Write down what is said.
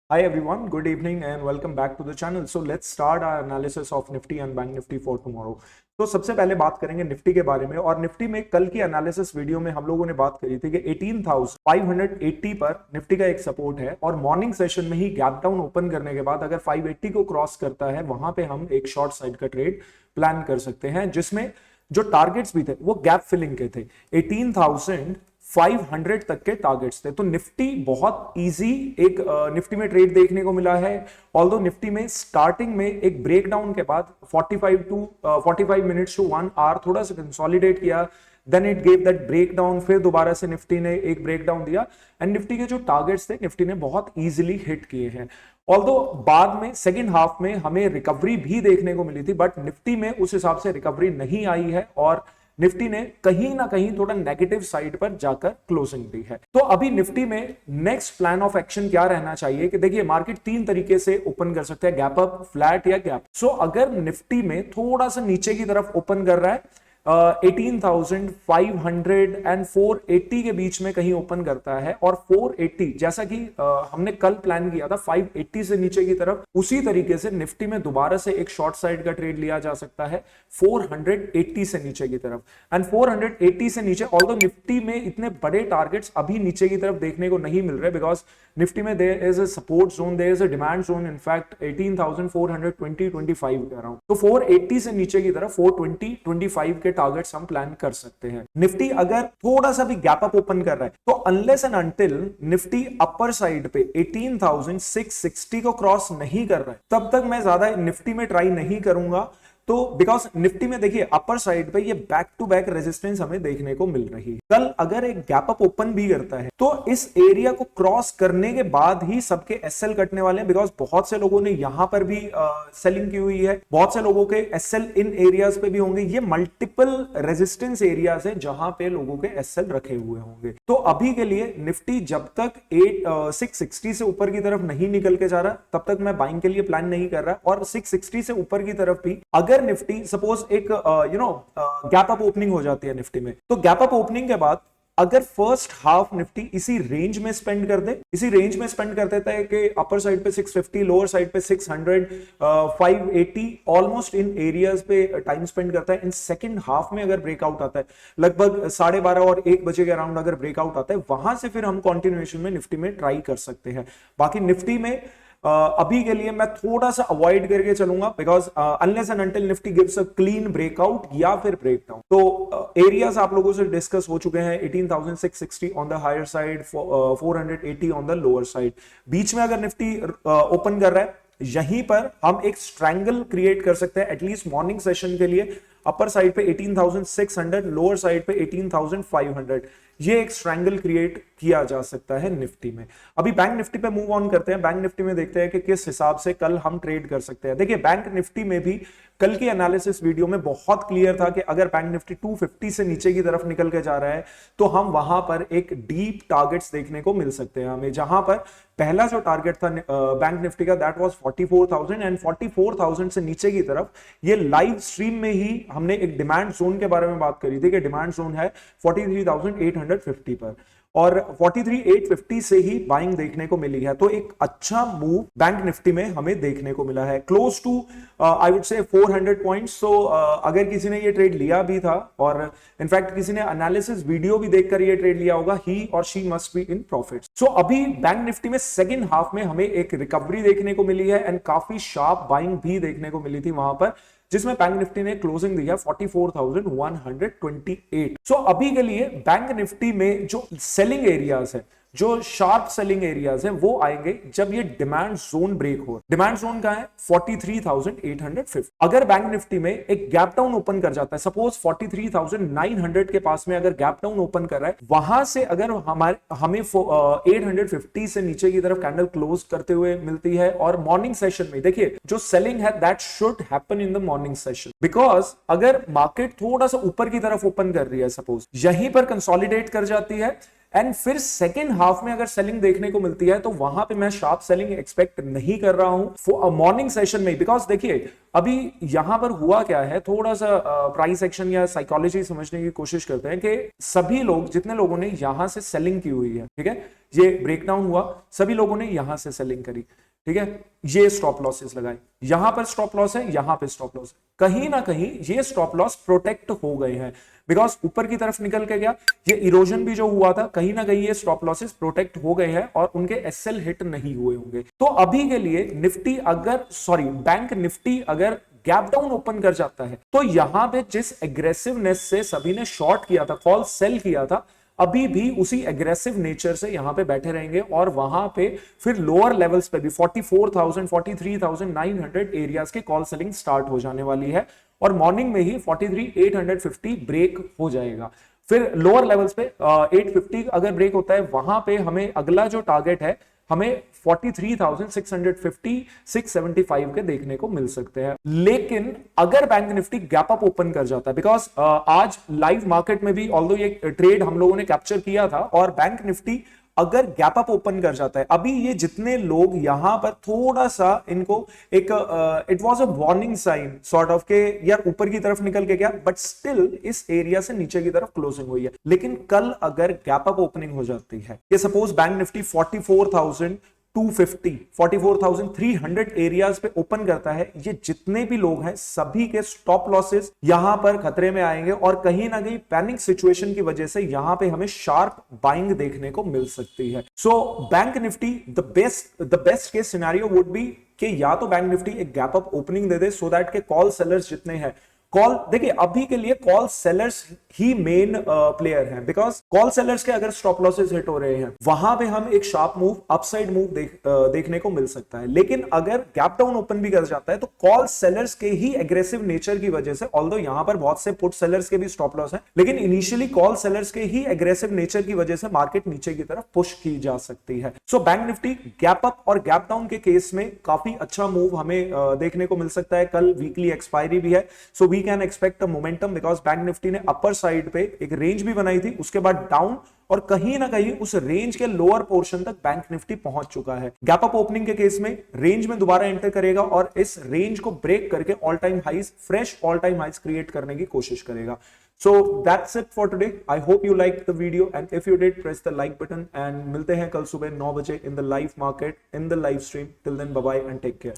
Hi everyone, good evening and welcome back to the channel. So let's start our analysis of Nifty and Bank Nifty for tomorrow. तो सबसे पहले बात करेंगे Nifty के बारे में और निफ्टी में कल की एनालिसिस वीडियो में हम लोगों ने बात करी थी कि 18,580 पर निफ्टी का एक सपोर्ट है और मॉर्निंग सेशन में ही गैप डाउन ओपन करने के बाद अगर 580 को क्रॉस करता है वहां पे हम एक शॉर्ट साइड का ट्रेड प्लान कर सकते हैं, जिसमें जो टारगेट्स भी थे वो गैप फिलिंग के थे। 18,500 तक के टारगेट्स थे। तो निफ्टी बहुत इजी एक निफ्टी में ट्रेड देखने को मिला है। ऑल्दो निफ्टी में स्टार्टिंग में एक ब्रेकडाउन के बाद 45 मिनट्स टू 1 आवर थोड़ा सा कंसोलिडेट किया, then it gave that breakdown, फिर दोबारा से निफ्टी ने एक ब्रेकडाउन दिया एंड निफ्टी के जो टारगेट्स थे निफ्टी ने बहुत इजीली हिट किए हैं। ऑल्दो बाद में सेकेंड हाफ में हमें रिकवरी भी देखने को मिली थी, बट निफ्टी में उस हिसाब से रिकवरी नहीं आई है और निफ्टी ने कहीं ना कहीं थोड़ा नेगेटिव साइड पर जाकर क्लोजिंग दी है। तो अभी निफ्टी में नेक्स्ट प्लान ऑफ एक्शन क्या रहना चाहिए कि देखिए मार्केट तीन तरीके से ओपन कर सकते हैं, गैप अप, फ्लैट या गैप। सो अगर निफ्टी में थोड़ा सा नीचे की तरफ ओपन कर रहा है 18,500 एंड 480 के बीच में कहीं ओपन करता है और 480 जैसा कि हमने कल प्लान किया था 580 से नीचे की तरफ, उसी तरीके से निफ्टी में दोबारा से एक शॉर्ट साइड का ट्रेड लिया जा सकता है 480 से नीचे की तरफ। एंड 480 से नीचे ऑल्दो निफ्टी में इतने बड़े टारगेट्स अभी नीचे की तरफ देखने को नहीं मिल रहे, बिकॉज निफ्टी में there is a support zone, there is a demand zone, in fact 18,420-25 कह रहा हूं। तो 480 से नीचे की तरफ 420-25 के टारगेट्स हम प्लान कर सकते हैं। निफ्टी अगर थोड़ा सा भी गैप अप ओपन कर रहा है तो unless and until Nifty upper side पे 18,660 को क्रॉस नहीं कर रहा है तब तक मैं ज्यादा निफ्टी में ट्राई नहीं करूंगा। तो बिकॉज निफ्टी में देखिए अपर साइड पे ये बैक टू बैक रेजिस्टेंस हमें देखने को मिल रही है। कल अगर एक गैप अप ओपन भी करता है तो इस एरिया को क्रॉस करने के बाद ही सबके एसएल कटने वाले हैं, बिकॉज बहुत से लोगों ने यहां पर भी सेलिंग की हुई है, बहुत से लोगों के एसएल इन एरियाज पे भी होंगे। ये मल्टीपल रेजिस्टेंस एरियाज है जहां पे लोगों के एसएल रखे हुए होंगे। तो अभी के लिए निफ्टी जब तक 660 से ऊपर की तरफ नहीं निकल के जा रहा तब तक मैं बाइंग के लिए प्लान नहीं कर रहा, और 660 से ऊपर की तरफ भी अगर निफ्टी सपोज एक गैप अप ओपनिंग हो जाती है निफ्टी में, तो गैप अप ओपनिंग के बाद अगर फर्स्ट हाफ निफ्टी इसी रेंज में स्पेंड कर दे, इसी रेंज में स्पेंड कर देता है कि अपर साइड पे 650, लोअर साइड पे 600, 580 ऑलमोस्ट इन एरियाज पे टाइम स्पेंड करता है। इन सेकंड हाफ में अगर ब्रेकआउट आता है लगभग 12:30 और 1 बजे के अराउंड अगर ब्रेकआउट आता है, वहां से फिर हम कंटिन्यूएशन में निफ्टी में ट्राई कर सकते हैं। बाकी निफ्टी में अभी के लिए मैं थोड़ा सा अवॉइड करके चलूंगा, because unless and until Nifty gives a clean breakout या फिर ब्रेकडाउन। तो एरियाज आप लोगों से डिस्कस हो चुके हैं, 18,660 on the higher side, 480 on the lower side. बीच में अगर निफ्टी ओपन कर रहा है यहीं पर हम एक स्ट्रैंगल क्रिएट कर सकते हैं एटलीस्ट मॉर्निंग सेशन के लिए। अपर साइड पे 18,600, लोअर साइड पे 18,500, ये एक स्ट्रैंगल क्रिएट किया जा सकता है निफ्टी में। अभी बैंक निफ्टी पे मूव ऑन करते हैं। बैंक निफ्टी में देखते हैं कि किस हिसाब से कल हम ट्रेड कर सकते हैं। देखिए बैंक निफ्टी में भी कल की एनालिसिस वीडियो में बहुत क्लियर था कि अगर बैंक निफ्टी 250 से नीचे की तरफ निकल के जा रहा है तो हम वहां पर एक डीप टारगेट्स देखने को मिल सकते हैं हमें, जहां पर पहला जो टारगेट था बैंक निफ्टी का दैट वाज 44,000 एंड 44,000 से नीचे की तरफ ये लाइव स्ट्रीम में ही हमने एक डिमांड जोन के बारे में बात करी थी कि डिमांड जोन है 43,850 पर, और 43,850 से ही बाइंग देखने को मिली है। तो एक अच्छा मूव बैंक निफ्टी में हमें देखने को मिला है, close to I would say 400 points. सो अगर किसी ने ये ट्रेड लिया भी था और इनफैक्ट किसी ने एनालिसिस वीडियो भी देखकर ये ट्रेड लिया होगा, ही और she must be in profit. So अभी बैंक निफ्टी में सेकेंड हाफ में हमें एक रिकवरी देखने को मिली है एंड काफी शार्प बाइंग भी देखने को मिली थी वहां पर, जिसमें बैंक निफ्टी ने क्लोजिंग दिया 44,128। सो अभी के लिए बैंक निफ्टी में जो सेलिंग एरियाज है, जो शार्प सेलिंग एरियाज हैं, वो आएंगे जब ये डिमांड जोन ब्रेक हो। डिमांड जोन का है 43,850। अगर बैंक निफ्टी में एक गैप डाउन ओपन कर जाता है, सपोज 43,900 के पास में अगर गैप डाउन ओपन कर रहा है, वहां से अगर हमें 850 से नीचे की तरफ कैंडल क्लोज करते हुए मिलती है, और मॉर्निंग सेशन में देखिए जो सेलिंग है that should happen in the morning session, because अगर मार्केट थोड़ा सा ऊपर की तरफ ओपन कर रही है, सपोज यहीं पर कंसोलिडेट कर जाती है, एंड फिर सेकेंड हाफ में अगर सेलिंग देखने को मिलती है तो वहां पे मैं शार्प सेलिंग एक्सपेक्ट नहीं कर रहा हूं मॉर्निंग सेशन में, बिकॉज देखिए अभी यहां पर हुआ क्या है, थोड़ा सा प्राइस एक्शन या साइकोलॉजी समझने की कोशिश करते हैं कि सभी लोग, जितने लोगों ने यहां से सेलिंग की हुई है, ठीक है, ये ब्रेकडाउन हुआ, सभी लोगों ने यहां से सेलिंग करी, ठीक है, ये स्टॉप लॉसेस लगाए, यहां पर स्टॉप लॉस है, यहां पे स्टॉप लॉस है, कहीं ना कहीं ये स्टॉप लॉस प्रोटेक्ट हो गए हैं, बिकॉज ऊपर की तरफ निकल के गया, ये इरोजन भी जो हुआ था, कहीं ना कहीं ये स्टॉप लॉसेस प्रोटेक्ट हो गए हैं और उनके एसएल हिट नहीं हुए होंगे। तो अभी के लिए निफ्टी अगर बैंक निफ्टी अगर गैप डाउन ओपन कर जाता है तो यहां पे जिस एग्रेसिवनेस से सभी ने शॉर्ट किया था, कॉल सेल किया था, अभी भी उसी एग्रेसिव नेचर से यहां पे बैठे रहेंगे और वहां पे फिर लोअर लेवल्स पे भी 44,000 43,900 एरियाज के कॉल सेलिंग स्टार्ट हो जाने वाली है और मॉर्निंग में ही 43,850 ब्रेक हो जाएगा। फिर लोअर लेवल्स पे 850 अगर ब्रेक होता है, वहां पे हमें अगला जो टारगेट है हमें 43,650 675 के देखने को मिल सकते हैं। लेकिन अगर bank Nifty gap up open कर जाता है, बिकॉज आज लाइव मार्केट में भी ऑल्दो ये ट्रेड हम लोगों ने कैप्चर किया था, और बैंक निफ्टी अगर गैप अप ओपन कर जाता है, अभी ये जितने लोग यहां पर थोड़ा सा इनको एक it was a warning sign sort of के यार ऊपर की तरफ निकल के गया, बट स्टिल इस एरिया से नीचे की तरफ क्लोजिंग हुई है। लेकिन कल अगर गैप अप ओपनिंग हो जाती है, ये सपोज बैंक निफ्टी 44,250 44,300 एरियाज पे ओपन करता है, ये जितने भी लोग हैं सभी के स्टॉप लॉसेस यहां पर खतरे में आएंगे और कहीं ना कहीं पैनिक सिचुएशन की वजह से यहां पे हमें शार्प बाइंग देखने को मिल सकती है। So bank Nifty the best case scenario would be कि या तो बैंक निफ्टी एक gap up opening they they so that के कॉल सेलर्स जितने हैं, कॉल देखिए अभी के लिए कॉल सेलर्स ही मेन प्लेयर हैं, बिकॉज कॉल सेलर्स के अगर स्टॉप लॉसेस हिट हो रहे हैं वहां पे हम एक शार्प मूव अपसाइड मूव देखने को मिल सकता है। लेकिन अगर गैप डाउन ओपन भी कर जाता है तो कॉल सेलर्स के ही एग्रेसिव नेचर की वजह से, ऑल्दो यहां पर बहुत से पुट सेलर्स के भी स्टॉप लॉस है, लेकिन इनिशियली कॉल सेलर्स के ही एग्रेसिव नेचर की वजह से मार्केट नीचे की तरफ पुश की जा सकती है। So bank Nifty gap up और गैप डाउन के केस में काफी अच्छा मूव हमें देखने को मिल सकता है। कल वीकली एक्सपायरी भी है, so we can expect a momentum, because bank Nifty ने अपर साइड पे एक रेंज भी बनाई थी, उसके बाद डाउन, और कहीं ना कहीं उस रेंज के लोअर पोर्शन तक बैंक निफ्टी पहुंच चुका है। गैप अप ओपनिंग के केस में रेंज में दोबारा एंटर करेगा और इस रेंज को ब्रेक करके all time highs, fresh all time highs create करने की कोशिश करेगा। So that's it for today. I hope you liked the video, and if you did, press the like button, and मिलते हैं कल सुबह 9 बजे in the live market, in the live stream. Till then, bye bye and take care.